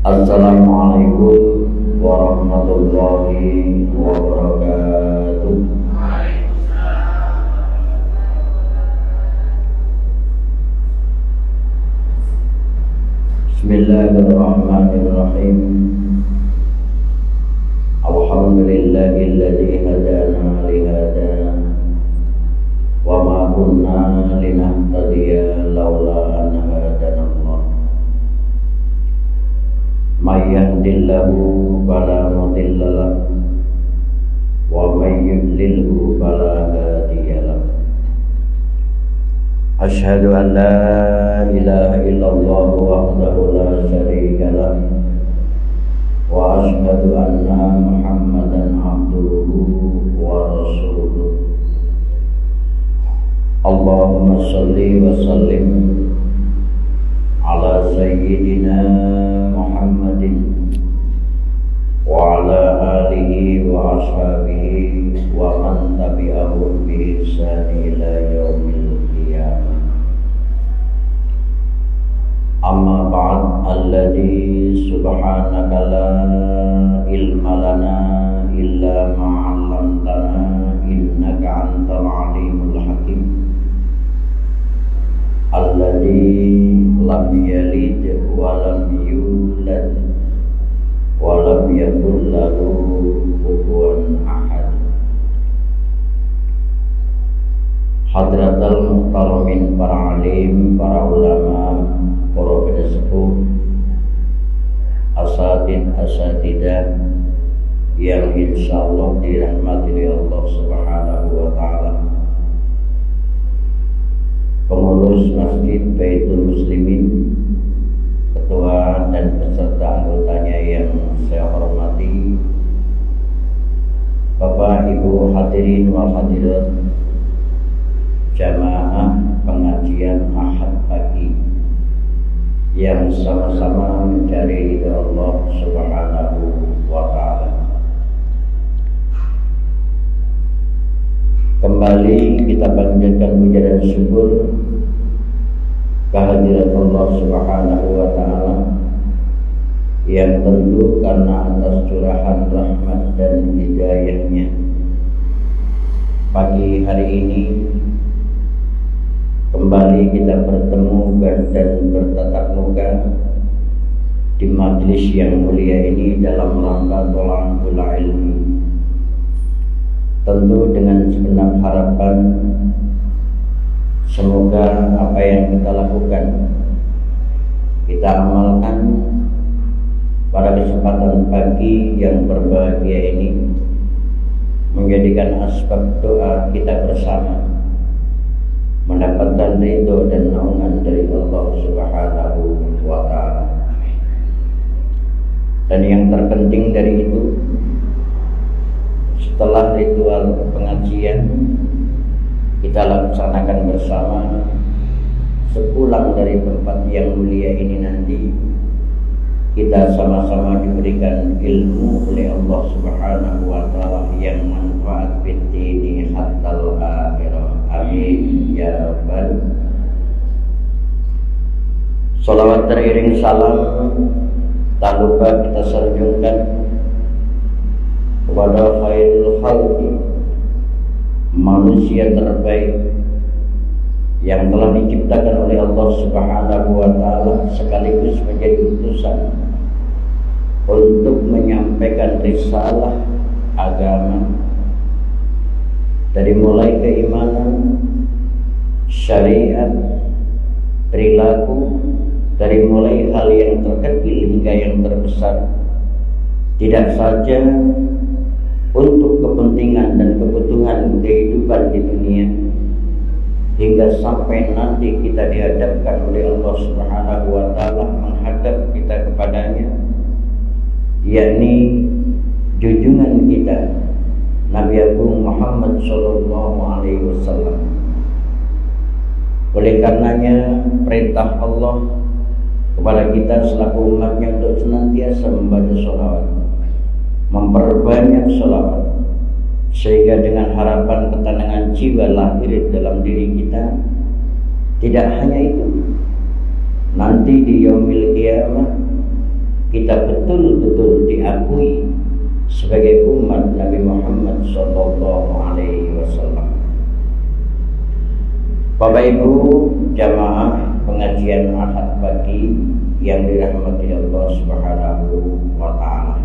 Assalamualaikum warahmatullahi wabarakatuh. Bismillahirrahmanirrahim. Alhamdulillahilladzi hadana lihada wa ma kunna linahtadiya laula an hadanallah. May yahdihillahu fala mudilla lahu wa may yudlilhu fala hadiya lahu. Asyhadu an la ilaha illallah wahdahu la syarika lahu wa asyhadu anna Muhammadan abduhu wa rasuluh. Allahumma shalli wa sallim ala sayyidina Muhammadin wa ala alihi wa ashabihi wa man tabi'ahum bi ihsani ila yaumil qiyamah. Amma ba'd, alladhi subhanaka la ilma lana illa ma 'allamtana innaka antal alimul hakim. Alladhi lam yalid wa lam yulad wa lam yakul lahu kufuwan ahad. Hadratal muhtaramin, para alim, para ulama, para pesepuh, asatidah yang insyaallah dirahmati oleh Allah Subhanahu wa taala. Pengurus Masjid Baitul Muslimin, ketua dan peserta anggotanya yang saya hormati, Bapak Ibu hadirin wal hadirat, jamaah pengajian Ahad pagi yang sama-sama mencari ridha Allah Subhanahu wa taala. Kembali kita panjatkan puja dan syukur kehadirat Allah Subhanahu wa taala yang tentu karena atas curahan rahmat dan hidayahnya pagi hari ini kembali kita bertemu dan bertatap muka di majelis yang mulia ini dalam rangka thalabul ilmi. Tentu dengan segenap harapan semoga apa yang kita lakukan, kita amalkan pada kesempatan pagi yang berbahagia ini, menjadikan asbab doa kita bersama mendapatkan ridho dan naungan dari Allah Subhanahu wa taala. Dan yang terpenting dari itu, setelah ritual pengajian kita laksanakan bersama, sepulang dari tempat yang mulia ini nanti kita sama-sama diberikan ilmu oleh Allah Subhanahu wa taala yang manfaat fid dini hatal akhirah. Amin ya rabbal. Salawat teriring salam tak lupa kita sanjungkan kepada khairul khalqi, manusia terbaik yang telah diciptakan oleh Allah Subhanahu wa taala sekaligus menjadi utusan untuk menyampaikan risalah agama, dari mulai keimanan, syariat, perilaku, dari mulai hal yang terkecil hingga yang terbesar, tidak saja untuk kepentingan dan kebutuhan kehidupan di dunia, hingga sampai nanti kita dihadapkan oleh Allah Subhanahu wa taala, menghadap kita kepadanya, yakni junjungan kita Nabi Agung Muhammad sallallahu alaihi wasallam. Oleh karenanya perintah Allah kepada kita selaku umatnya untuk senantiasa membaca sholawat, memperbanyak sholawat, sehingga dengan harapan ketenangan jiwa lahir dalam diri kita. Tidak hanya itu, nanti di yaumil qiyamah kita kita betul-betul diakui sebagai umat Nabi Muhammad Sallallahu Alaihi Wasallam. Bapak Ibu jamaah pengajian Ahad pagi yang dirahmati Allah Subhanahu wa Ta'ala,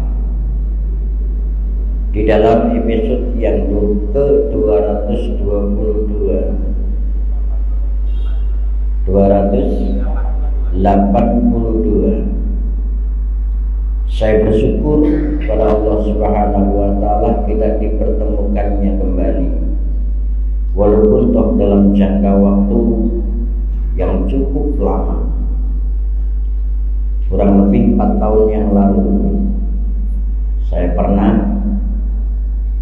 di dalam episode yang ke-282 saya bersyukur kepada Allah Subhanahu wa Ta'ala kita dipertemukannya kembali, walaupun toh dalam jangka waktu yang cukup lama, kurang lebih 4 tahun yang lalu saya pernah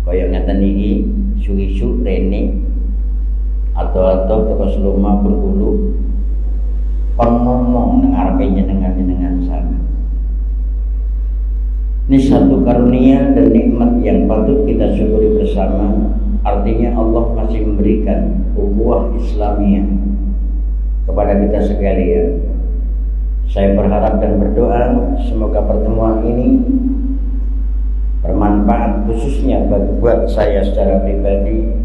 koyok ngeten iki isu-isu rene atau toko seluma Bengkulu kon ngomong nang arepe jenengan sama. Ini satu karunia dan nikmat yang patut kita syukuri bersama. Artinya Allah masih memberikan ukhuwah Islamiyah kepada kita sekalian. Saya berharap dan berdoa semoga pertemuan ini bermanfaat khususnya buat saya secara pribadi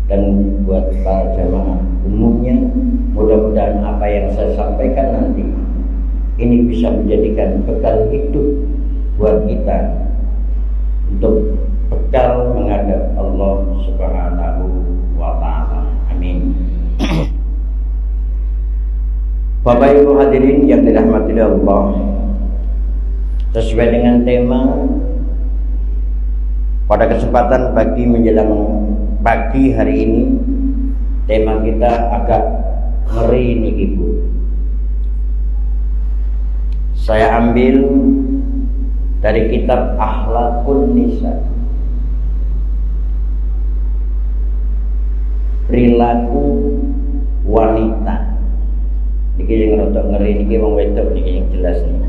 dan buat para jamaah umumnya. Mudah-mudahan apa yang saya sampaikan nanti ini bisa menjadikan bekal hidup buat kita untuk bekal menghadap Allah Subhanahu wa Ta'ala. Amin. Bapak Ibu hadirin yang dirahmati Allah, sesuai dengan tema pada kesempatan pagi menjelang pagi hari ini, tema kita agak ngeri nih Ibu. Saya ambil dari kitab Akhlaqun Nisa, perilaku wanita. Niki yang rodok ngeri niki wong wedok niki yang jelas nih.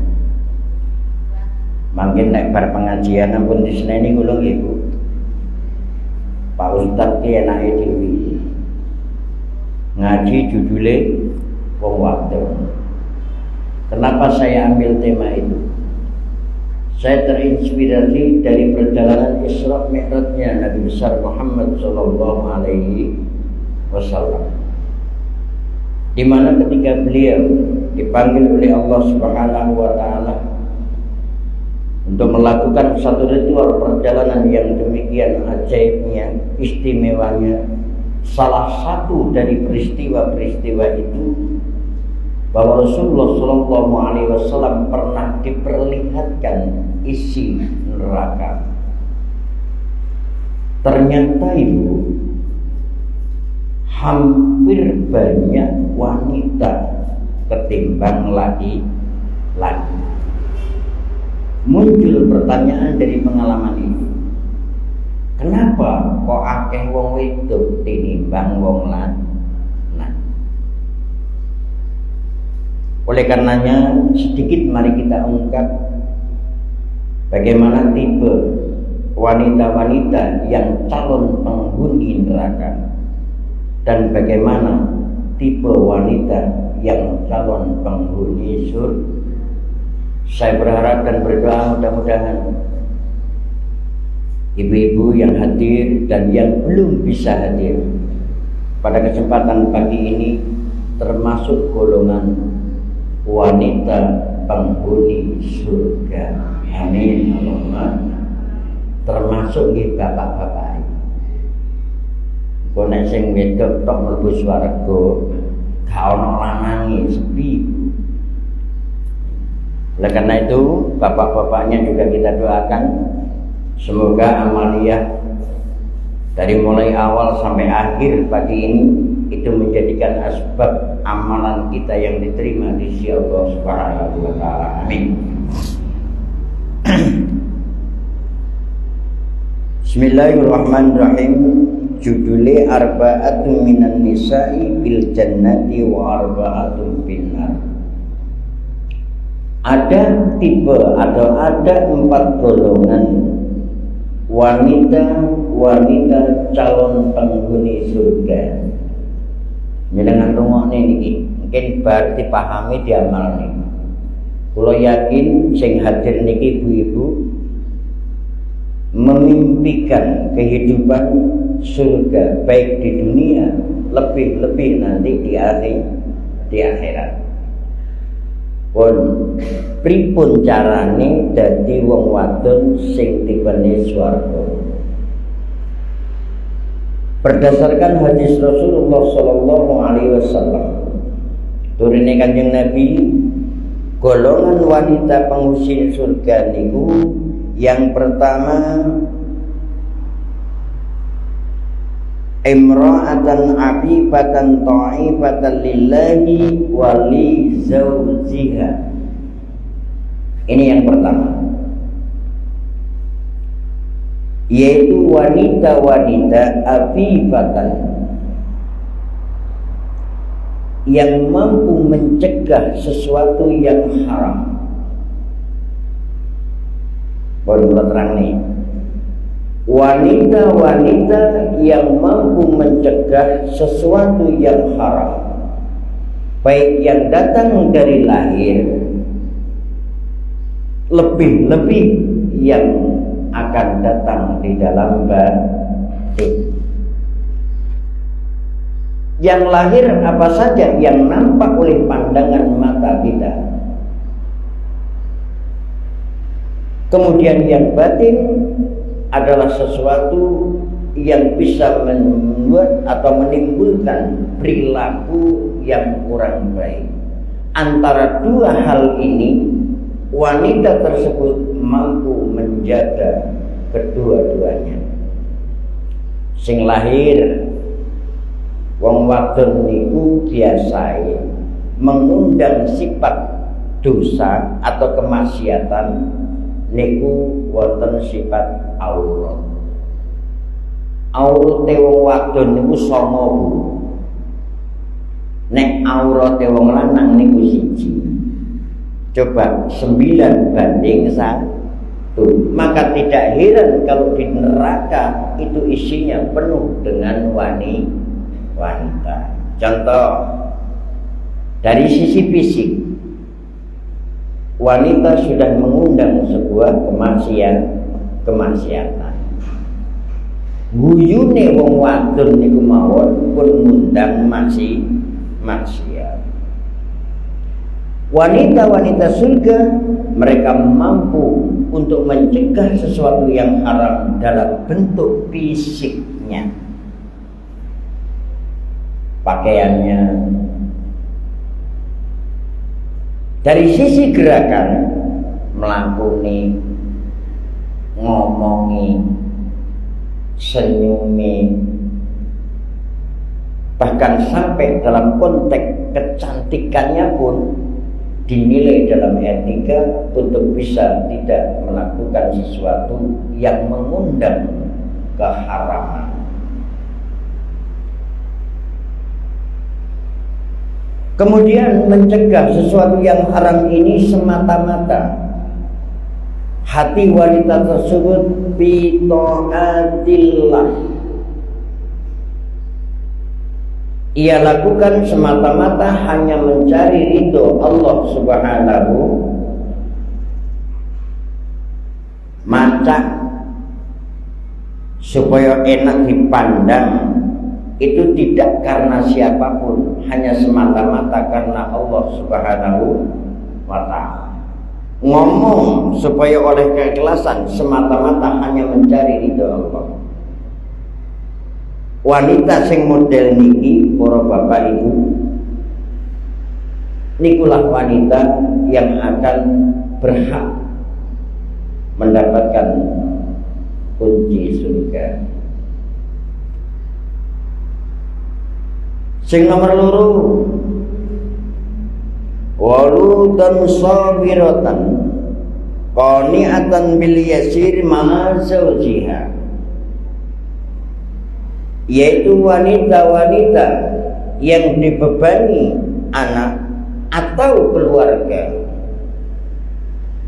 Mungkin nek bar pengajian ampun diseneni kula nggih Bu. Pak Ustaz ki enake dhewe. Ngaji judule wong wadon. Kenapa saya ambil tema itu? Saya terinspirasi dari perjalanan Isra Mi'rajnya Nabi besar Muhammad Sallallahu Alaihi Wasallam, di mana ketika beliau dipanggil oleh Allah Subhanahu wa Ta'ala untuk melakukan satu ritual perjalanan yang demikian ajaibnya, istimewanya, salah satu dari peristiwa-peristiwa itu bahwa Rasulullah Sallallahu Alaihi Wasallam pernah diperlihatkan isi neraka. Ternyata Ibu, hampir banyak wanita ketimbang laki-laki. Muncul pertanyaan dari pengalaman ini, kenapa kok akeh wong wedok tinimbang wong lanang? Oleh karenanya sedikit mari kita ungkap bagaimana tipe wanita-wanita yang calon penghuni neraka dan bagaimana tipe wanita yang calon penghuni surga. Saya berharap dan berdoa mudah-mudahan ibu-ibu yang hadir dan yang belum bisa hadir pada kesempatan pagi ini termasuk golongan wanita penghuni surga. Amin Allahumma. Termasuk nggih bapak-bapak. Kok nek sing wedok tok mlebu swarga, gak ono lanange, sepi. Oleh karena itu, bapak-bapaknya juga kita doakan semoga amaliyah dari mulai awal sampai akhir pagi ini itu menjadikan asbab amalan kita yang diterima di sisi Allah Subhanahu wa Ta'ala. Amin. Bismillahirrahmanirrahim. Judule arba'atun minan nisa'i bil jannati wa arba'atun bin nar. Ada tipe atau ada 4 golongan wanita calon penghuni surga. Jenengan rungokne niki, mungkin bar dipahami diamalne. Kula yakin sing hadir niki ibu-ibu memimpikan kehidupan surga baik di dunia, lebih-lebih nanti di akhirat. Pun pripun carane dadi wong wadon sing tibane swarga? Berdasarkan hadis Rasulullah sallallahu alaihi wasallam, turune Kanjeng Nabi, golongan wanita penghuni surga niku yang pertama imra'atan abibatan ta'ibatan lillahi wa li zawjiha. Ini yang pertama, yaitu wanita-wanita abibatan yang mampu mencegah sesuatu yang haram. Baru terang nih, wanita-wanita yang mampu mencegah sesuatu yang haram, baik yang datang dari lahir, lebih-lebih yang akan datang di dalam batin. Yang lahir apa saja yang nampak oleh pandangan mata kita. Kemudian yang batin adalah sesuatu yang bisa membuat atau menimbulkan perilaku yang kurang baik. Antara dua hal ini, wanita tersebut mampu menjaga kedua-duanya. Sing lahir wong wadon niku biasae mengundang sifat dosa atau kemaksiatan niku wonten sifat aurat. Aurate wong wadon niku 9, Bu. Nek aurate wong lanang niku 1. Coba 9 banding 1. Maka tidak heran kalau di neraka itu isinya penuh dengan wanita. Contoh dari sisi fisik, wanita sudah mengundang sebuah kemaksiatan. Guyune wong wadon niku mawon pun ngundang maksiat. Wanita-wanita surga mereka mampu untuk mencegah sesuatu yang haram dalam bentuk fisiknya, pakaiannya. Dari sisi gerakan, melakoni, ngomongi, senyumi, bahkan sampai dalam konteks kecantikannya pun dinilai dalam etika untuk bisa tidak melakukan sesuatu yang mengundang keharaman. Kemudian mencegah sesuatu yang haram ini semata-mata hati wanita tersebut bi taatillah. Ia lakukan semata-mata hanya mencari ridho Allah Subhanahu macak supaya enak dipandang. Itu tidak karena siapapun, hanya semata-mata karena Allah Subhanahu wa ta'ala. Ngomong supaya oleh keikhlasan, semata-mata hanya mencari ridho Allah. Wanita sing model niki, para bapak ibu, nikulah wanita yang akan berhak mendapatkan kunci surga. Sing nomor 2, waludan sabiratan qani'atan bil yasir ma'a zawjiha, yaitu wanita-wanita yang dibebani anak atau keluarga,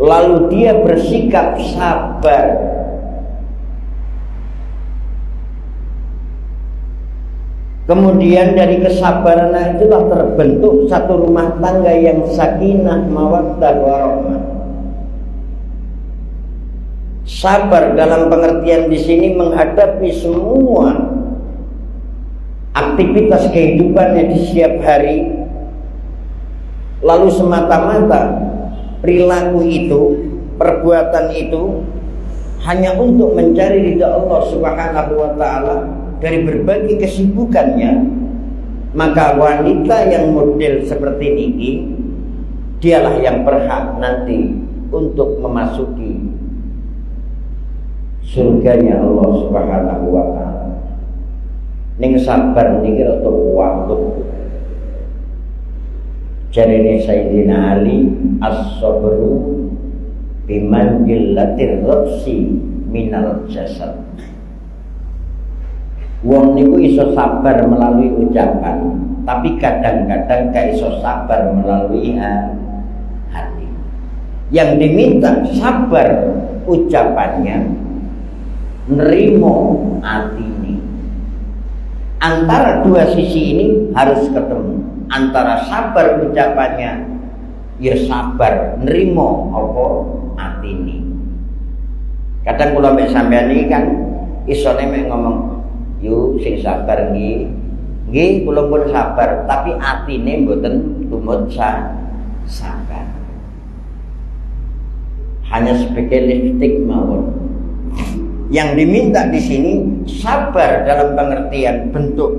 lalu dia bersikap sabar Kemudian dari kesabaran itulah terbentuk satu rumah tangga yang sakinah, mawaddah, warahmah. Sabar dalam pengertian di sini menghadapi semua aktivitas kehidupannya di setiap hari, lalu semata-mata perilaku itu, perbuatan itu hanya untuk mencari ridha Allah Subhanahu wa ta'ala dari berbagai kesibukannya, maka wanita yang model seperti ini dialah yang berhak nanti untuk memasuki surganya Allah Subhanahu wa ta'ala. Ning sabar niki rada waktu. Jarene Sayyidina Ali, as-sabru bimanjilatir rafsi minal jasad. Wong niku iso sabar melalui ucapan, tapi kadang-kadang gak iso sabar melalui hati. Yang diminta sabar ucapannya, nerimo hati ini. Antara dua sisi ini harus ketemu. Antara sabar ucapannya, ya sabar nerimo apa hati ini. Kadang kula mek sampean iki kan isone mek ngomong, "Yu sing sabar nggih." Nggih, kula pun sabar, tapi atine mboten tumut sabar. Hanya sebagai lipstik mawon. Yang diminta di sini sabar dalam pengertian bentuk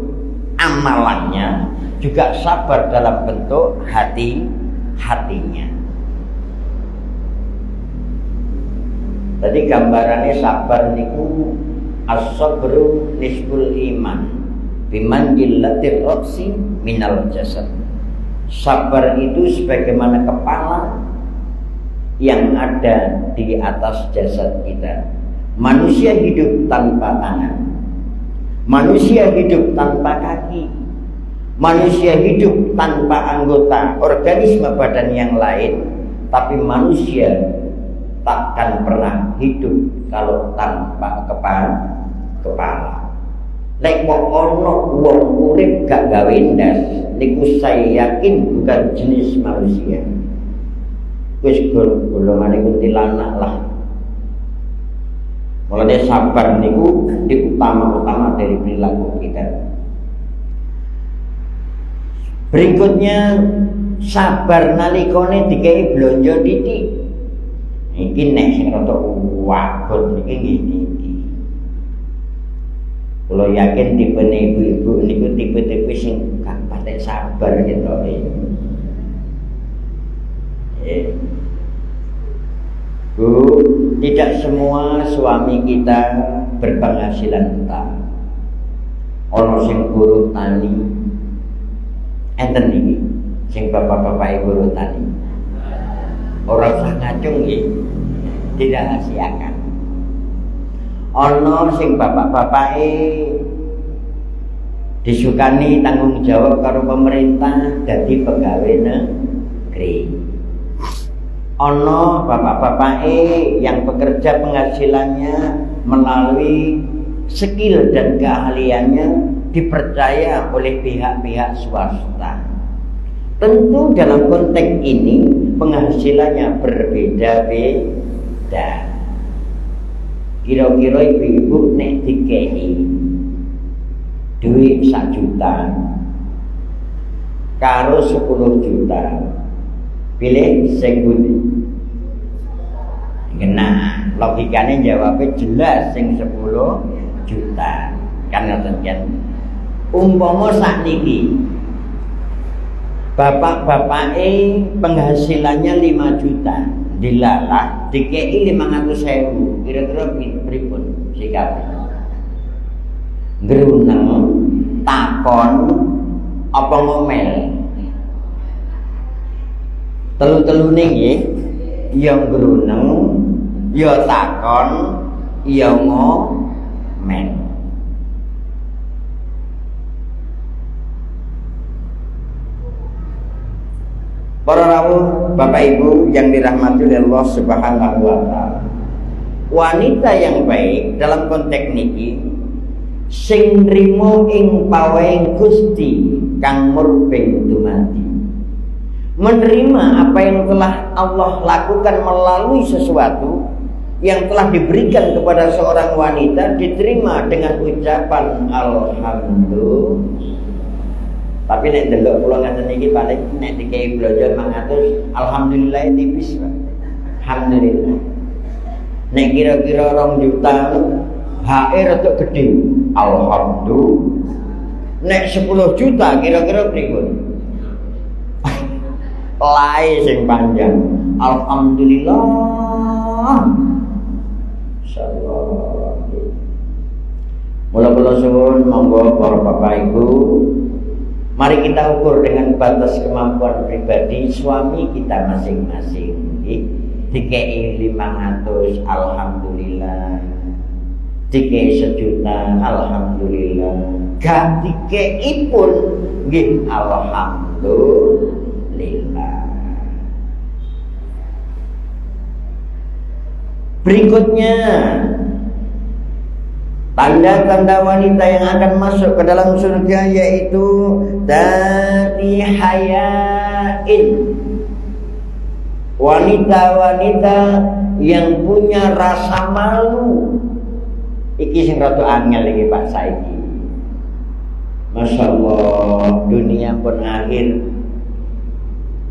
amalannya, juga sabar dalam bentuk hatinya. Tadi gambarannya sabar niku as-sabru nisbul iman bimanjilatir raqsi minal jasad. Sabar itu sebagaimana kepala yang ada di atas jasad kita. Manusia hidup tanpa tangan, manusia hidup tanpa kaki, manusia hidup tanpa anggota organisme badan yang lain, tapi manusia takkan pernah hidup kalau tanpa kepala. Lek wong ana wong urip gak gawe ndas, niku saya yakin bukan jenis manusia. Wis golongane kuntilanak lah. Mulane sabar niku utama dari perilaku kita. Berikutnya sabar nalikane dikai blonjo titik. Iki nek sing rada wabot niki ngene iki. Kula yakin tipe ibu-ibu niku tipe-tipe sing gak patek sabar gitu. Bu, tidak semua suami kita berpenghasilan tetap. Ono sing buruh tani, enten iki, sing bapak-bapak buruh tani. Orang sah ngacung nggih, dirahasiakan. Ono sing bapak-bapak disukani tanggung jawab karo pemerintah dadi pegawai negeri. Ono bapak-bapak yang bekerja penghasilannya melalui skill dan keahliannya dipercaya oleh pihak-pihak swasta. Tentu dalam konteks ini penghasilannya berbeda-beda. Kira-kira ibu-ibu nek dikei duit 1 juta karo 10 juta, pilih sing pundi? Nah, logikanya jawabnya jelas sing 10 juta. Karena tentunya umpama sakniki bapak-bapak penghasilannya 5 juta, dilalah dikei 500.000, kira-kira pripun sikapnya? Gruneng, takon, apa ngomel? Telu-telune nggih, ya gruneng, ya takon, ya ngomel. Para rawuh Bapak Ibu yang dirahmati oleh Allah Subhanahu wa taala. Wanita yang baik dalam konteks niki sing nrimo ing pawehing Gusti kang murbeng dumadi. Menerima apa yang telah Allah lakukan melalui sesuatu yang telah diberikan kepada seorang wanita, diterima dengan ucapan alhamdulillah. Tapi nek delok kula ngaten iki paling nek dikai blonjo 500 alhamdulillah tipis, Pak. Alhamdulillah. Nek kira-kira 2 juta HE rada gede, alhamdulillah. Nek 10 juta kira-kira pripun? Lai sing panjang, alhamdulillah. Insyaallah. Mula-mula suwun monggo para bapak ibu, mari kita ukur dengan batas kemampuan pribadi suami kita masing-masing. Dikei 500 alhamdulillah, dikei 1 juta alhamdulillah, gak dikei pun nggih alhamdulillah. Berikutnya, tanda-tanda wanita yang akan masuk ke dalam surga yaitu dati hayain, wanita-wanita yang punya rasa malu. Iki sing rada angel iki Pak saiki. Masya Allah, dunia pun akhir.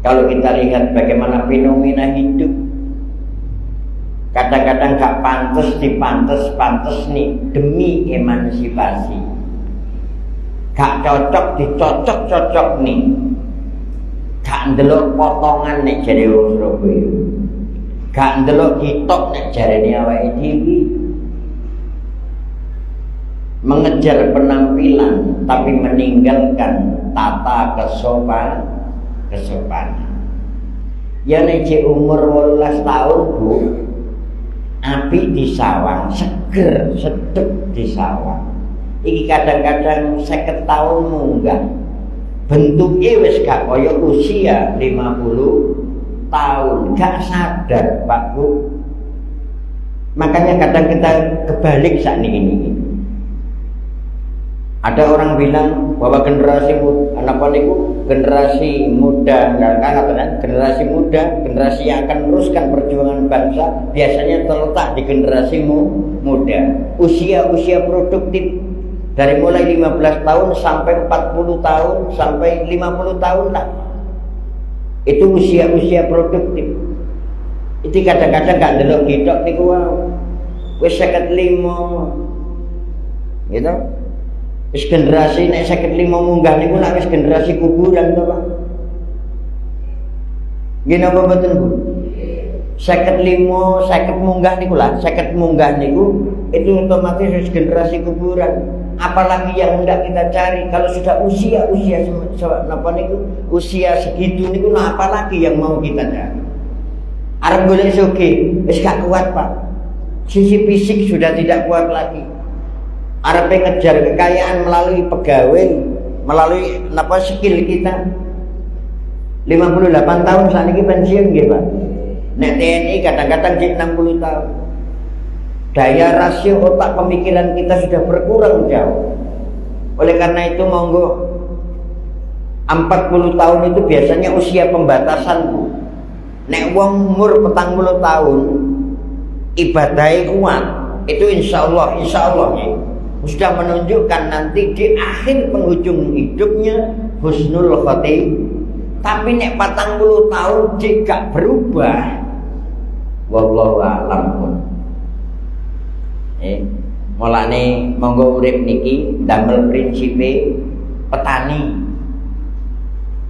Kalau kita lihat bagaimana fenomena hidup, kadang-kadang gak pantes nih demi emansipasi, gak cocok dicocok nih, gak ndelok potongan nek jare wong Surabaya, gak ndelok kitok nek jarene awake dhewe, mengejar penampilan tapi meninggalkan tata kesopanan. Ya nek umur 18 tahun Bu, api di sawang, seger sedep di sawang. Iki kadang-kadang 50 tahun munggah, bentuknya wis gak kaya usia 50 tahun, gak sadar Pak Bu. Makanya kadang kita kebalik saat ini. Ada orang bilang bahwa generasi muda, generasi muda, generasi yang akan meneruskan perjuangan bangsa biasanya terletak di generasi muda. Usia produktif dari mulai 15 tahun sampai 40 tahun sampai 50 tahun lah. Itu usia produktif. Itu kadang-kadang gak ndelok gitok niku wis 55 gitu. Wis generasi nek 55 munggah niku nak wis generasi kuburan to, Pak. Nggih napa mboten, Bu? 55, 50 munggah niku lah, 50 munggah niku itu otomatis wis generasi kuburan. Apalagi yang hendak kita cari kalau sudah usia napa niku, usia segitu niku apalagi yang mau kita cari. Arep golek sugih, wis gak kuat, Pak. Sisi fisik sudah tidak kuat lagi. Arep ngejar kekayaan melalui pegawai, melalui skill kita. 58 tahun saat ini pensiun nggih, Pak. Nek TNI kadang-kadang 60 tahun. Daya rasio otak pemikiran kita sudah berkurang jauh. Oleh karena itu monggo 40 tahun itu biasanya usia pembatasan, Bu. Nek wong umur 40 tahun ibadahnya kuat, itu insya Allah ya. Sudah menunjukkan nanti di akhir penghujung hidupnya husnul khotimah. Tapi nek 40 tahun jika berubah, wallahu a'lam pun. Mulane monggo urip niki damel prinsipe petani.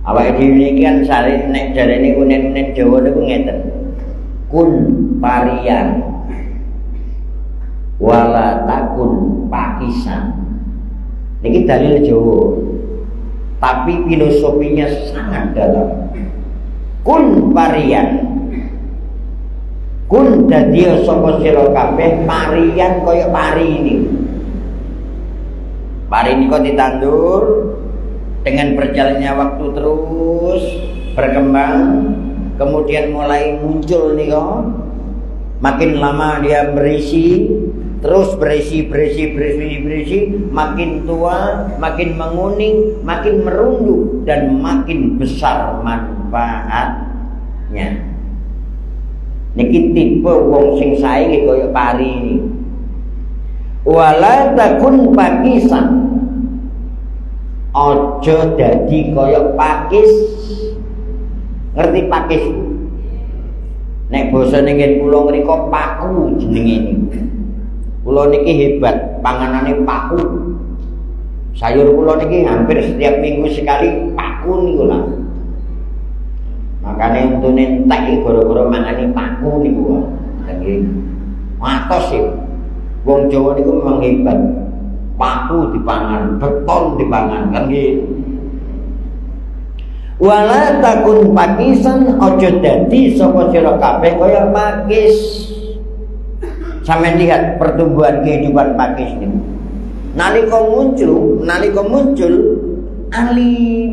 Awake dhewe niki kan sare nek jarene unen-unen Jawa niku ngeten. Kun parian wala takun pakisan. Niki dalil Jawa, tapi filosofinya sangat dalam. Kun parian, kun dadi sapa sira kabeh parian kaya pari ini. Pari ini kok ditandur dengan berjalannya waktu terus berkembang, kemudian mulai muncul nih kok. Makin lama dia berisi, terus berisi, makin tua, makin menguning, makin merunduk, dan makin besar manfaatnya. Niki tipe wong sing saiki kaya pari ini. Wala takun pakisan, ojo dadi kaya pakis. Ngerti pakis? Nek basa ning kula mriko paku jenenge niku. Kula niki hebat, panganane paku. Sayur kula niki hampir setiap minggu sekali paku niku lah. Makane untune entek gara-gara mangani paku niku. Nggih. Matos sih. Wong Jawa niku memang hebat. Paku dipangan, beton dipangan kan nggih. Wala takun pakisan, ojo dadi sapa sira kabeh kaya pakis. Sampeyan lihat pertumbuhan kehidupan pakis niku. Nalika muncul alim,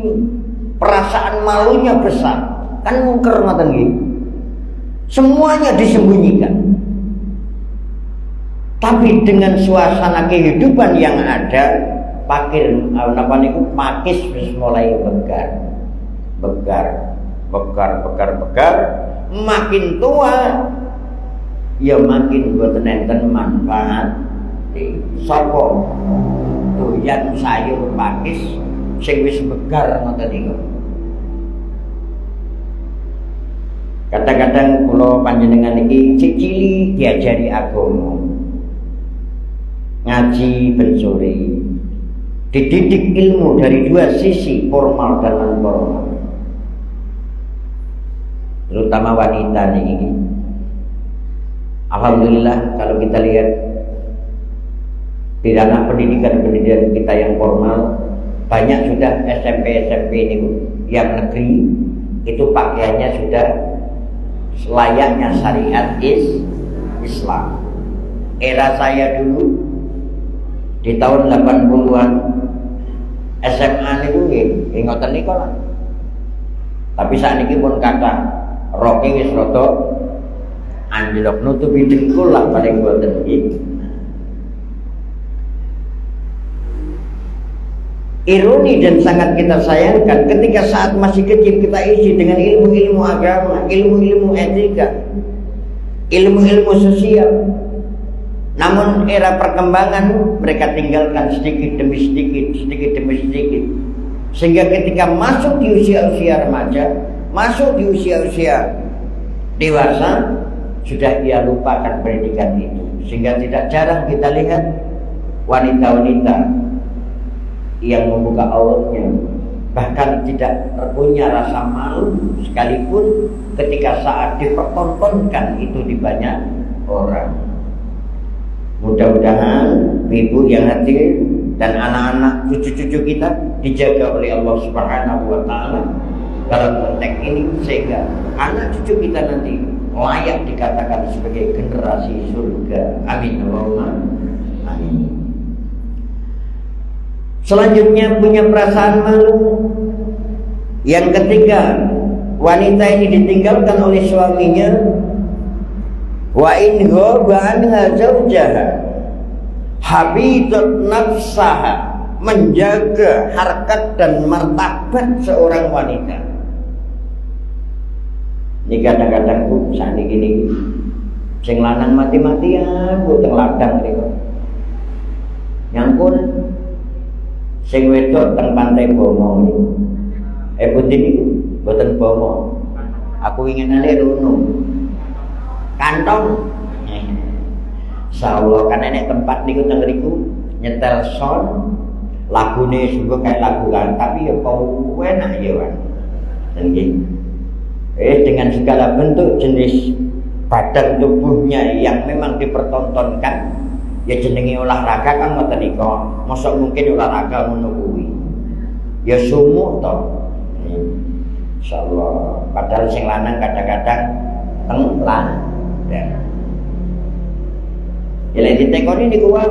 perasaan malunya besar. Kan mungker ngoten nggih. Semuanya disembunyikan. Tapi dengan suasana kehidupan yang ada, pakis wis mulai begar, makin tua ya makin boten enten manfaat. Sapa doyan sayur pakis sing wis begar ngoten niku. Kadang-kadang kula panjenengan iki cili diajari agama, ngaji ben sore, dididik ilmu dari dua sisi, formal dan non formal. Terutama wanita ini. Alhamdulillah kalau kita lihat di ranah pendidikan kita yang formal, banyak sudah SMP ini yang negeri itu pakaiannya sudah selayaknya syariat Islam. Era saya dulu di tahun 80-an SMA niku nggih ngoten niku lah. Tapi sakniki pun kata roke wis rada anjlok nutupi dengkul lah paling boten iki. Ironi dan sangat kita sayangkan ketika saat masih kecil kita isi dengan ilmu-ilmu agama, ilmu-ilmu etika, ilmu-ilmu sosial. Namun era perkembangan mereka tinggalkan sedikit demi sedikit. Sehingga ketika masuk di usia-usia remaja, masuk di usia-usia dewasa, sudah ia lupakan pendidikan itu. Sehingga tidak jarang kita lihat wanita-wanita yang membuka auratnya, bahkan tidak punya rasa malu sekalipun ketika saat dipertontonkan itu di banyak orang. Mudah-mudahan ibu yang hadir dan anak-anak cucu-cucu kita dijaga oleh Allah Subhanahu wa taala dalam konteks ini, sehingga anak cucu kita nanti layak dikatakan sebagai generasi surga. Amin Allahumma amin. Selanjutnya punya perasaan malu yang ketika wanita ini ditinggalkan oleh suaminya, wa in ghaba anha zawjaha habitat nafsaha, menjaga harkat dan martabat seorang wanita. Ini kadang-kadang Bu saniki niki sing lanang mati-matian Bu teng ladang niku. Nyangkul sing wedok teng pantai Bomo niku. Pundi niku boten Bomo. Aku inginane Rono. Kantong. Insyaallah kan enek tempat niku teng mriku nyetel sound lagune sungguh kayak lagu kan, tapi ya kok enak ya kan. Nggih. Dengan segala bentuk jenis badan tubuhnya yang memang dipertontonkan. Ya jenenge olahraga kan ngoten nika. Mosok mungkin olahraga ngono kuwi. Ya sumuk to. Insyaallah. Padahal sing lanang kadang-kadang tenglan. Ya lek ditekoni niku wae.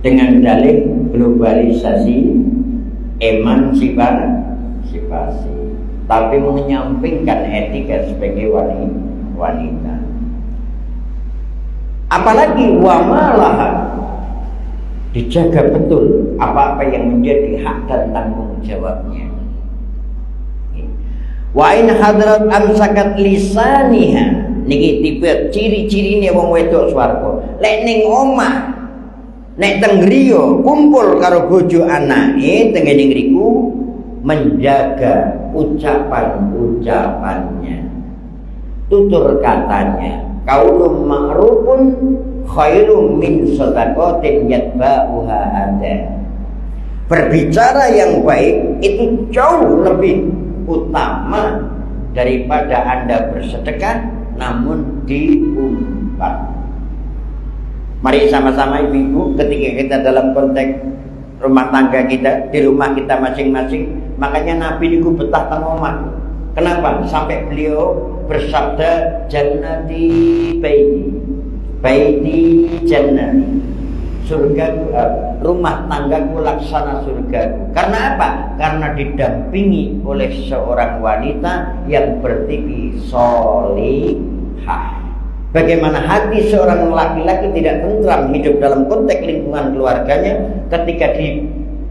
Dengan dalih globalisasi, emansipasi, tapi menyampingkan etika sebagai wanita. Apalagi wa malaha, dijaga betul apa-apa yang menjadi hak dan tanggung jawabnya. Wa in hadrat amsakat lisaniha, niki tipe ciri-cirine wong wedok swarga. Lek ning omah, nek teng griya kumpul karo bojo anake teng ngene ngriku, menjaga ucapan-ucapannya, tutur katanya. Qaulun ma'rufun khairum min shadaqatin yatba'uha ada. Berbicara yang baik itu jauh lebih utama daripada Anda bersedekah namun diumpat. Mari sama-sama ibu-ibu, ketika kita dalam konteks rumah tangga kita, di rumah kita masing-masing, makanya Nabi niku betah teng omah. Kenapa? Sampai beliau bersabda jannati baiti jannati, surgaku, rumah tanggaku laksana surgaku. Karena apa? Karena didampingi oleh seorang wanita yang bertinggi solihah. Bagaimana hati seorang laki-laki tidak tentram hidup dalam konteks lingkungan keluarganya ketika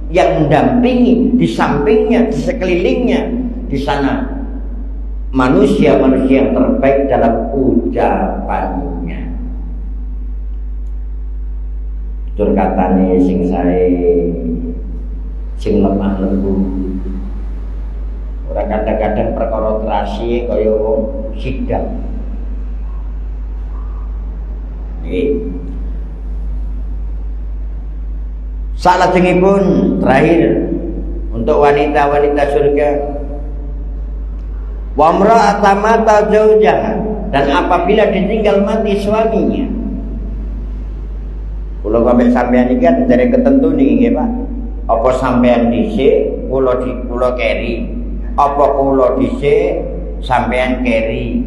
yang mendampingi di sampingnya, di sekelilingnya, di sana manusia-manusia yang terbaik dalam ucapannya. Tur katane sing sae, sing lemah lembut. Ora kadang-kadang perkara terasi kaya wong sidang. Salajengipun terakhir untuk wanita-wanita surga, wa imra'ata mata zaujaha, dan apabila ditinggal mati suaminya. Kula sampe sampean iki kan dari ketentu niki nggih Pak. Apa sampean dhisik kula keri, apa kula dhisik sampean keri.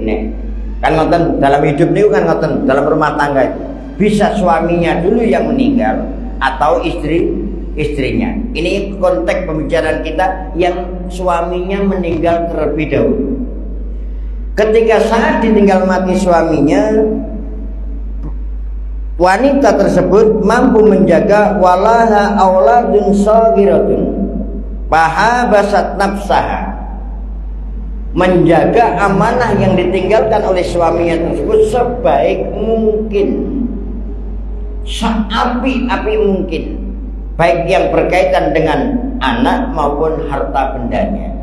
Nek kan ngoten dalam hidup niku kan ngoten, dalam rumah tangga bisa suaminya dulu yang meninggal atau istrinya. Ini konteks pembicaraan kita yang suaminya meninggal terlebih dahulu. Ketika saat ditinggal mati suaminya, wanita tersebut mampu menjaga walaha auladun saghiratun fahabasat nafsaha, menjaga amanah yang ditinggalkan oleh suaminya tersebut sebaik mungkin, seapi-api mungkin, baik yang berkaitan dengan anak maupun harta bendanya.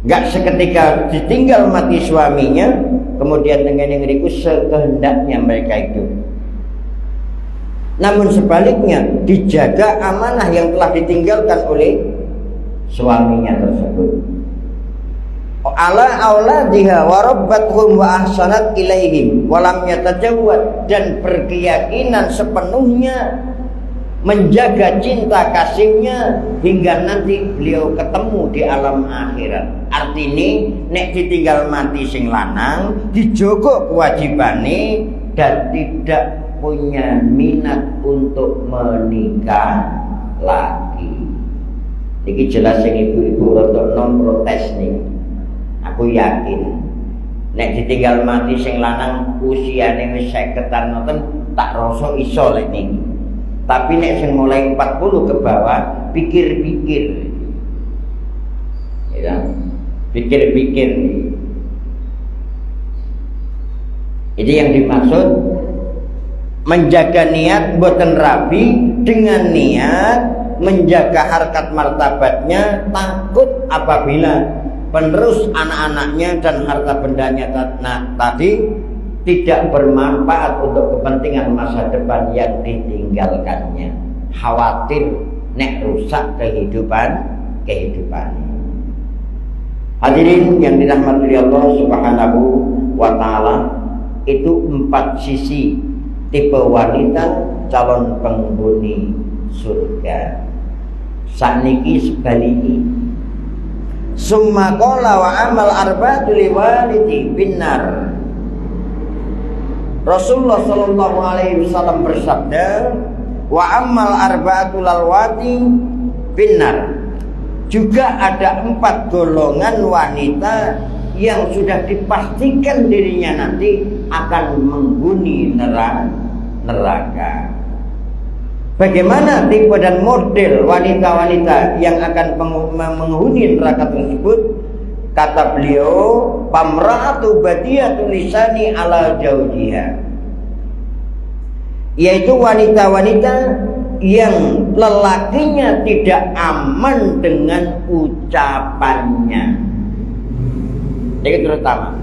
Gak seketika ditinggal mati suaminya kemudian dengan yang ngeriku sekehendaknya mereka itu, namun sebaliknya dijaga amanah yang telah ditinggalkan oleh suaminya tersebut. Ala auladiha wa rabbathum wa ahsanat ilaihim wa lam yatajawwad, dan berkeyakinan sepenuhnya menjaga cinta kasihnya hingga nanti beliau ketemu di alam akhirat. Artinya nek ditinggal mati sing lanang dijogo kewajibane dan tidak punya minat untuk menikah lagi. Iki jelas sing ibu-ibu rada nom protes nih. Aku yakin nek ditinggal mati sing lanang usiane wis 50-an ngoten tak rasa iso lek niki. Tapi nek sing mulai 40 ke bawah pikir-pikir. Ya. Pikir-pikir. Itu yang dimaksud menjaga niat boten rabi, dengan niat menjaga harkat martabatnya, takut apabila penerus anak-anaknya dan harta bendanya tadi tidak bermanfaat untuk kepentingan masa depan yang ditinggalkannya. Khawatir nek rusak kehidupan. Hadirin yang dirahmati Allah Subhanahu wa taala, itu 4 sisi tipe wanita calon penghuni surga. Sakniki sebaliki. Summa qala wa amal arba'atu liwalidi binnar. Rasulullah sallallahu alaihi wasallam bersabda, wa amal arba'atu lalwati binnar. Juga ada 4 golongan wanita yang sudah dipastikan dirinya nanti akan menghuni neraka. Bagaimana tipe dan model wanita-wanita yang akan menghuni neraka tersebut? Kata beliau, pamra'atu badiyatul lisani ala jaujiha, yaitu wanita-wanita yang lelakinya tidak aman dengan ucapannya. Ini terutama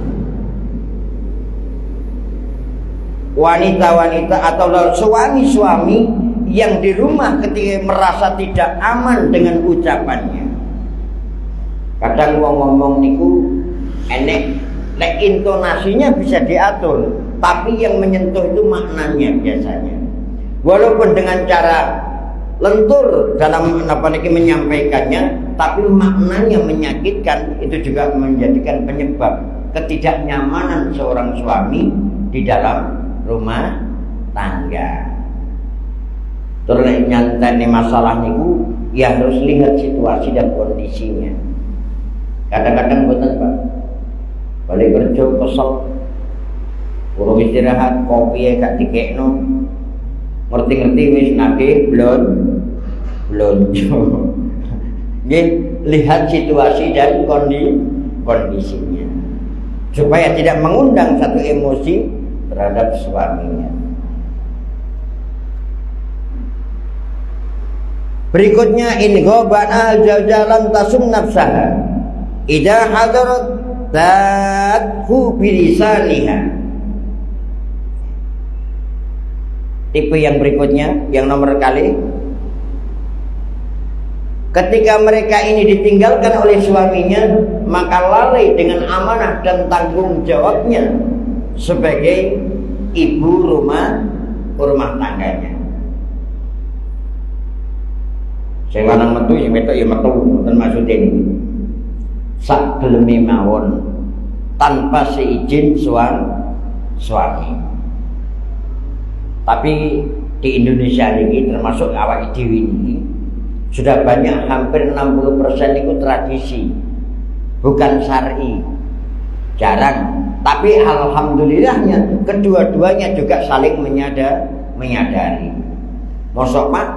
wanita-wanita atau suami-suami yang di rumah ketika merasa tidak aman dengan ucapannya. Kadang ngomong niku enek, intonasinya bisa diatur, tapi yang menyentuh itu maknanya biasanya. Walaupun dengan cara lentur dalam menyampaikannya, tapi maknanya menyakitkan, itu juga menjadikan penyebab ketidaknyamanan seorang suami di dalam rumah tangga. Terus nyantani masalah niku, ya harus lihat situasi dan kondisinya. Kadang-kadang boten Pak, balik kerja kesel, urung istirahat, kopi gak dikekno, ngerti-ngerti wis nagih blonjo. Nggih, lihat situasi dan kondisinya supaya tidak mengundang satu emosi terhadap suaminya. Berikutnya, in ghaban al-jawjalan tasum nafsaha idza hadarat tadhu bilisaniha. Tipe yang berikutnya, yang nomor kali, ketika mereka ini ditinggalkan oleh suaminya, maka lalai dengan amanah dan tanggung jawabnya sebagai ibu rumah tangganya. Sing lanang metu sing wedok ya metu, ten maksudnya ini. Sak geleme mawon tanpa seizin suami. Tapi di Indonesia ini termasuk awak dhewe ini sudah banyak, hampir 60% itu tradisi, bukan syar'i. Jarang, tapi alhamdulillahnya kedua-duanya juga saling menyadari. Mosok Pak,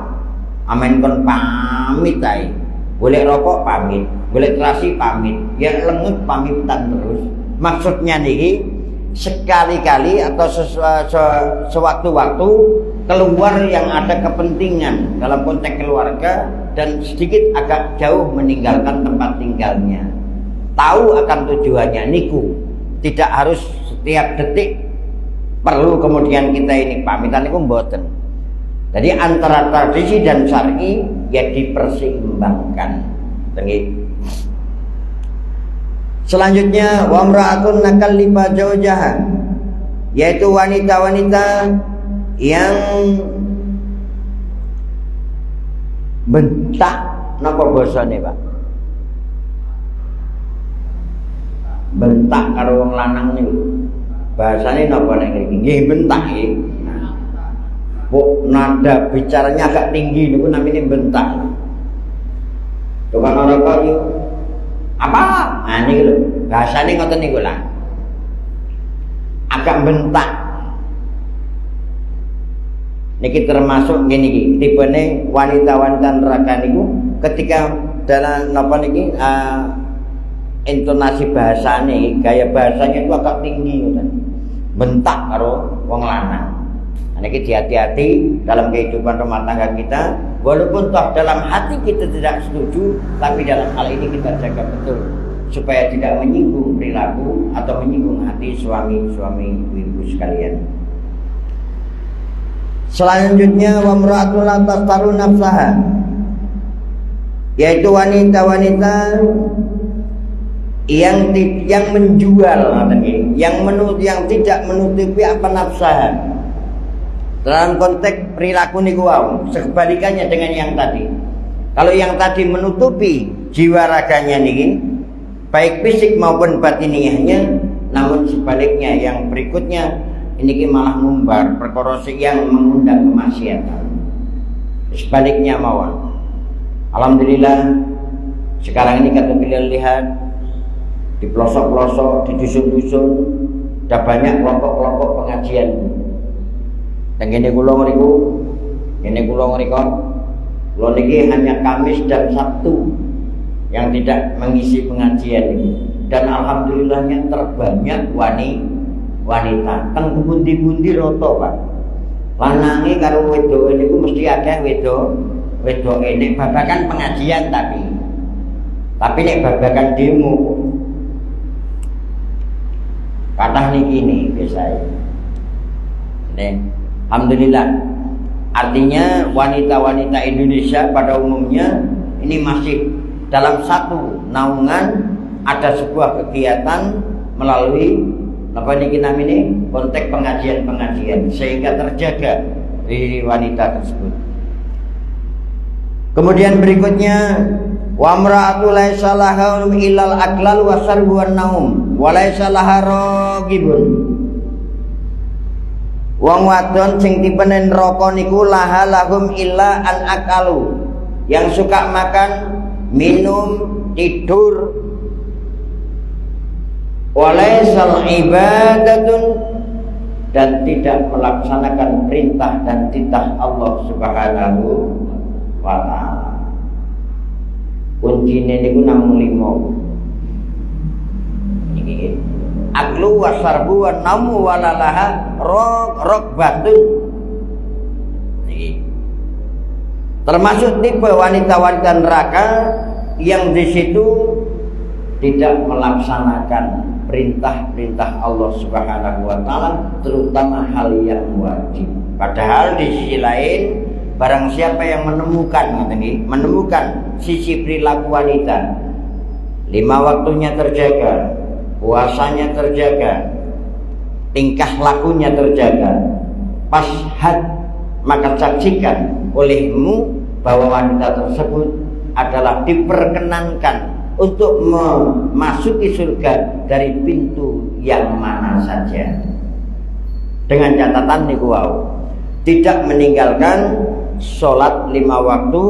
amen kon pamit ae. Boleh rokok pamit, boleh terasi pamit, ya lengut pamitan terus. Maksudnya nih, sekali-kali atau sewaktu-waktu keluar yang ada kepentingan dalam konteks keluarga dan sedikit agak jauh meninggalkan tempat tinggalnya. Tahu akan tujuannya niku, tidak harus setiap detik perlu kemudian kita ini pamitan niku mboten. Jadi antara tradisi dan syar'i ya diperseimbangkan. Selanjutnya, wa imra'atun nakallifa zawjaha, yaitu wanita-wanita yang bentak, napa basane Pak? Bentak karo wong lanang niku. Bahasane napa nek iki? Nggih bentak nggih. Kok nada bicaranya agak tinggi niku namanya bentak. Coba ora kok yo. Apa? Nah niku lho, bahasane ngoten niku lah. Agak bentak. Niki termasuk ngene iki, tipene wanita-wanita neraka niku ketika dalam napa niki intonasi bahasane, gaya bahasanya itu agak tinggi ngoten. Bentak karo wong lanang. Niki hati-hati dalam kehidupan rumah tangga kita, walaupun toh dalam hati kita tidak setuju, tapi dalam hal ini kita jaga betul supaya tidak menyinggung perilaku atau menyinggung hati suami-suami ibu sekalian. Selanjutnya, wa imra'atun la tastaru nafsaha, yaitu wanita-wanita yang menjual, yang tidak menutupi apa nafsaha. Dalam konteks perilaku niku wau, sebalikannya dengan yang tadi. Kalau yang tadi menutupi jiwa raganya niki, baik fisik maupun batiniahnya, namun sebaliknya yang berikutnya ini malah ngumbar perkara yang mengundang kemaksiatan. Sebaliknya mawon. Alhamdulillah sekarang ini kata beliau lihat di di pelosok-pelosok, di dusun-dusun, ada banyak kelompok-kelompok pengajian. Dan gini kula ngriku, kula niki hanya Kamis dan Sabtu yang tidak mengisi pengajian ini. Dan alhamdulillahnya terbanyak wanita. Teng pundi-pundi roto, Pak. Lanange karo wedok niku mesti akeh wedok nek babakan pengajian tapi nek babakan demo kathah niki nih biasa. Alhamdulillah. Artinya wanita-wanita Indonesia pada umumnya ini masih dalam satu naungan, ada sebuah kegiatan melalui apa niki namanya konteks pengajian sehingga terjaga diri wanita tersebut. Kemudian berikutnya wa amra'atu laisa laha illal aklal wa sarbu wan naum wa laisa laha ragibun. Wong wadon sing tipenen neraka niku laha lahum illa an akalu, yang suka makan, minum, tidur. Walaisal ibadatun, dan tidak melaksanakan perintah dan titah Allah Subhanahu wa ta'ala. Kuncine niku namung 5. Iki aklu wasarbu wa namu walalaha rokbatun. Termasuk tipe wanita-wanita neraka yang di situ tidak melaksanakan perintah-perintah Allah Subhanahu wa ta'ala, terutama hal yang wajib. Padahal di sisi lain, barang siapa yang menemukan sisi perilaku wanita, 5 waktunya terjaga, puasanya terjaga, tingkah lakunya terjaga, pas had, maka saksikan olehmu bahwa wanita tersebut adalah diperkenankan untuk memasuki surga dari pintu yang mana saja. Dengan catatan niku wau, tidak meninggalkan sholat 5 waktu,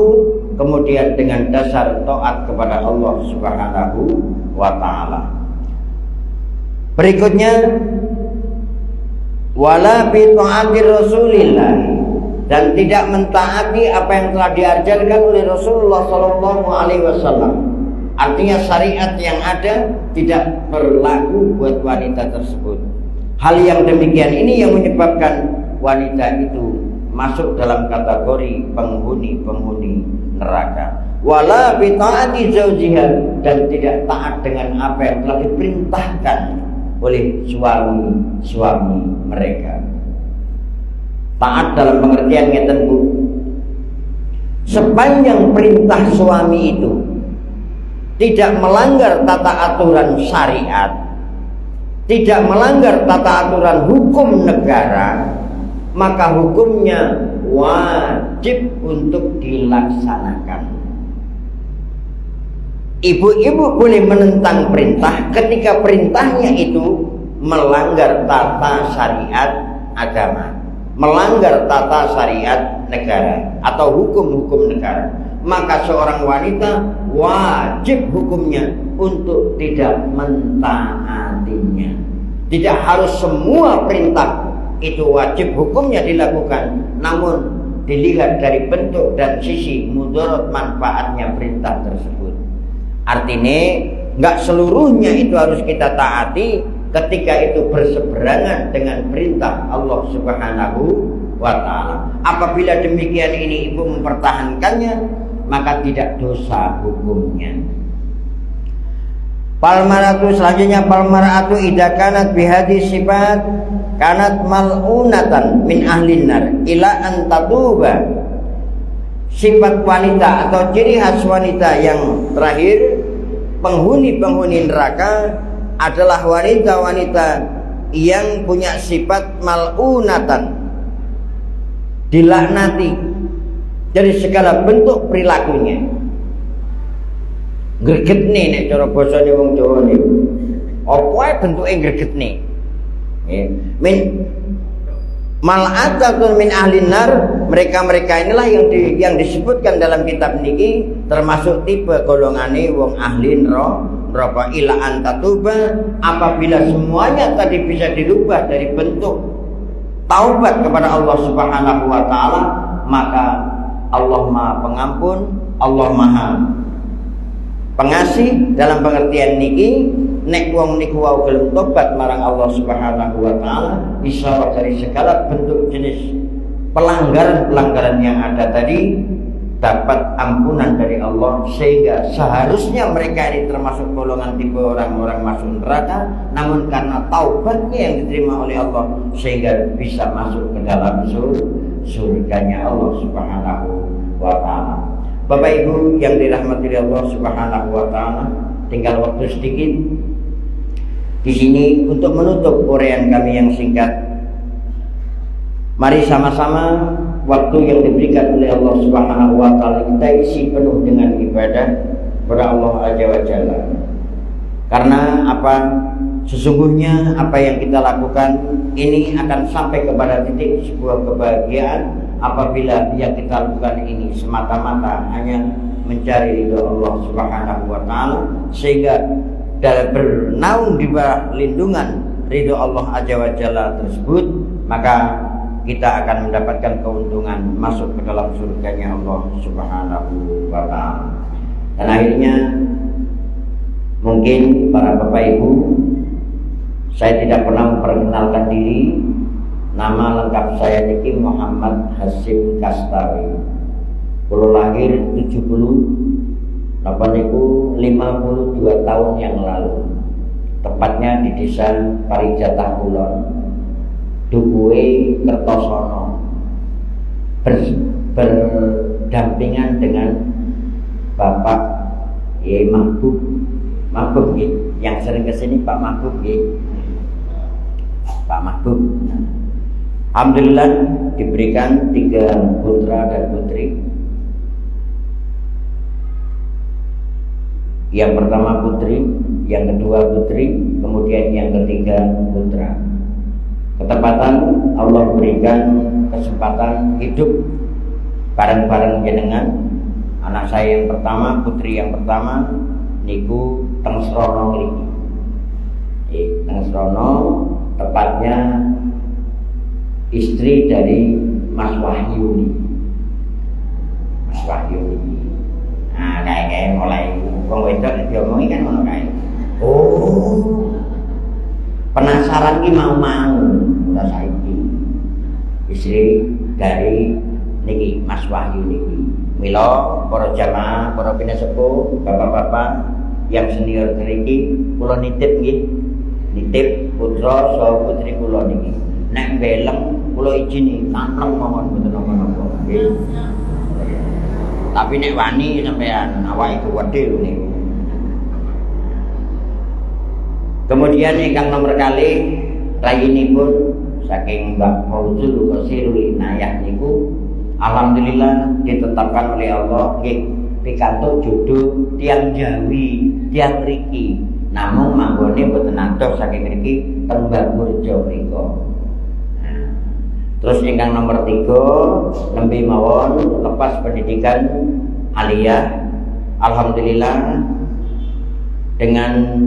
kemudian dengan dasar taat kepada Allah Subhanahu wa ta'ala. Berikutnya wala bi ta'ati Rasulillah, dan tidak mentaati apa yang telah diajarkan oleh Rasulullah sallallahu alaihi wasallam. Artinya syariat yang ada tidak berlaku buat wanita tersebut. Hal yang demikian ini yang menyebabkan wanita itu masuk dalam kategori penghuni neraka. Wala bi ta'ati zaujiha, dan tidak taat dengan apa yang telah diperintahkan oleh suami mereka. Taat dalam pengertian ngeten Bu, sepanjang perintah suami itu tidak melanggar tata aturan syariat, tidak melanggar tata aturan hukum negara, maka hukumnya wajib untuk dilaksanakan. Ibu-ibu boleh menentang perintah ketika perintahnya itu melanggar tata syariat agama, melanggar tata syariat negara atau hukum-hukum negara. Maka seorang wanita wajib hukumnya untuk tidak mentaatinya. Tidak harus semua perintah itu wajib hukumnya dilakukan, namun dilihat dari bentuk dan sisi mudarat manfaatnya perintah tersebut. Artinya nggak seluruhnya itu harus kita taati ketika itu berseberangan dengan perintah Allah Subhanahu wa ta'ala. Apabila demikian ini ibu mempertahankannya, maka tidak dosa hukumnya. Palmaratu selanjutnya, palmaratu idza kanat bihadhi sifat kanat mal'unatan min ahlin nar ila an tatuba. Sifat wanita atau ciri khas wanita yang terakhir, penghuni neraka adalah wanita-wanita yang punya sifat mal'unatan, dilaknati dari segala bentuk perilakunya. Gregetne nek cara basane wong Jawa niku. Apa ae bentuke gregetne. Min mal'atatun min ahlin nar, mereka-mereka inilah yang disebutkan dalam kitab niki termasuk tipe golongane wong ahli berapa ila antatuba, apabila semuanya tadi bisa dirubah dari bentuk taubat kepada Allah Subhanahu wa taala, maka Allah Maha Pengampun, Allah Maha Pengasih. Dalam pengertian niki, nek wong niku wau gelem tobat marang Allah Subhanahu wa taala, isyarah dari segala bentuk jenis pelanggaran-pelanggaran yang ada tadi dapat ampunan dari Allah, sehingga seharusnya mereka ini termasuk golongan tipe orang-orang masuk neraka, namun karena taubatnya yang diterima oleh Allah sehingga bisa masuk ke dalam surganya Allah Subhanahu wa taala. Bapak Ibu yang dirahmati Allah Subhanahu wa taala, tinggal waktu sedikit di sini untuk menutup uraian kami yang singkat. Mari sama-sama waktu yang diberikan oleh Allah Subhanahu wa taala kita isi penuh dengan ibadah kepada Allah Azza wa Jalla. Karena apa? Sesungguhnya apa yang kita lakukan ini akan sampai kepada titik sebuah kebahagiaan apabila yang kita lakukan ini semata-mata hanya mencari ridho Allah Subhanahu wa taala, sehingga dalam bernaung di bawah lindungan ridho Allah Azza wa Jalla tersebut, maka kita akan mendapatkan keuntungan masuk ke dalam surganya Allah Subhanahu wa taala. Dan akhirnya mungkin para Bapak Ibu, saya tidak pernah memperkenalkan diri. Nama lengkap saya niki Muhammad Hasyim Kastawi. Kulo lahir 52 tahun yang lalu. Tepatnya di desa Parijatah Kulon, Dukuhe Kertosono, berdampingan dengan Bapak Mahbub yang sering kesini, Pak Mahbub Pak Mahbub. Alhamdulillah diberikan 3 putra dan putri. Yang pertama putri, yang kedua putri, kemudian yang ketiga putra. Ketepatan Allah berikan kesempatan hidup bareng-bareng jenengan. Anak saya yang pertama, putri yang pertama niku teng Srono niki. Teng Srono, tepatnya istri dari Mas Wahyu nih. Mas Wahyu nih. Nah, kayak mulai wong wedok diomongi kan ngono kae. Oh. Penasaran ki mau ora saiki. Istri dari niki Mas Wahyu niki. Mila para jamaah, para pinasepuh, bapak-bapak yang senior niki kula nitip nggih. Nitip putra saha putri kula niki. Nek beleng kula izini tantleng mawon mboten napa-napa. Nggih. Tapi nek wani sampean awake gedhe lho niku. Kemudian ingkang nomor kali rayinipun saking Mbak Fauzul Qasirul Inayah niku alhamdulillah ditetapkan oleh Allah nggih pikantuk jodoh tiang Jawi, tiang mriki. Namung manggone boten adoh saking mriki teng Mbagurjo mriku. Terus ingkang nomor 3 nembe mawon lepas pendidikan aliyah, alhamdulillah dengan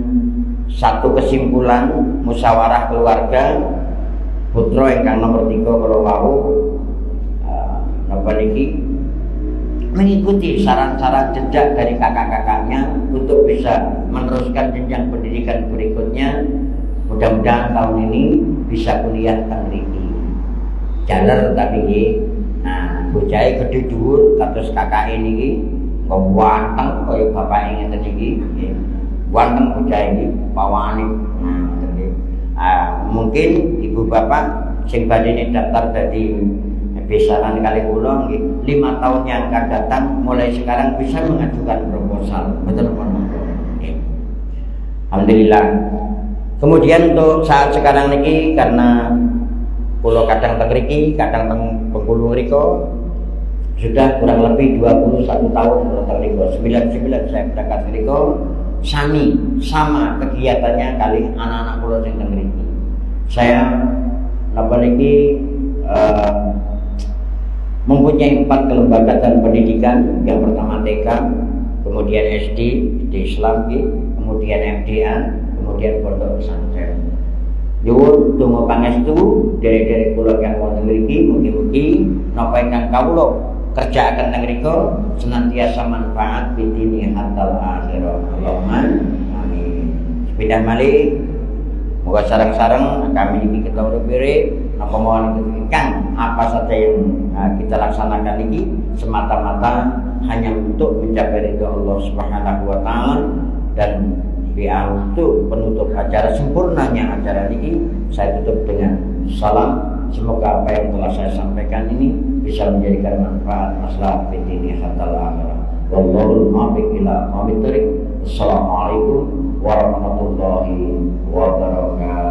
satu kesimpulan musyawarah keluarga putra ingkang nomor 3 kula wau napa niki mengikuti saran-saran jejak dari kakak-kakaknya untuk bisa meneruskan jenjang pendidikan berikutnya. Mudah-mudahan tahun ini bisa kuliah teng mriki. Jaler tapi nggih. Nah, bocahe gedhe dhuwur kados kakake niki, ganteng kaya bapake ngeten iki nggih. Ganteng bocahe iki pawane. Mungkin ibu bapak sing badhe daftar dadi besaran kali kula nggih 5 tahun yang akan datang mulai sekarang bisa mengajukan proposal. Betul nggih. Alhamdulillah. Kemudian untuk saat sekarang niki karena kula kadang teng mriki, kadang teng Bengkulu mriku sudah kurang lebih 21 tahun kula teng mriku. 99 saya berangkat mriku sama kegiatannya kali anak-anak kula sing teng mriki. Saya napa niki mempunyai 4 kelembagaan pendidikan. Yang pertama TK, kemudian SD Islam, kemudian MDA, kemudian pondok pesantren. Nyuwun donga pangestu derek-derek kula kang wonten mriki, mugi-mugi napa ingkang kawula kerjaaken teng mriku senantiasa manfaat bidini hatal akhirah. Allahumma amin. Sepeda malih moga sareng-sareng kami iki kita urip napa mawon ingkang apa saja yang kita laksanakan ini semata-mata hanya untuk mencapai ridha Allah Subhanahu wa taala. Dan untuk penutup acara sempurnanya acara ini saya tutup dengan salam. Semoga apa yang telah saya sampaikan ini bisa menjadikan manfaat maslahat bidini hatal akhirah. Wallahul muwaffiq ila aqwamit thoriq. Assalamualaikum warahmatullahi wabarakatuh.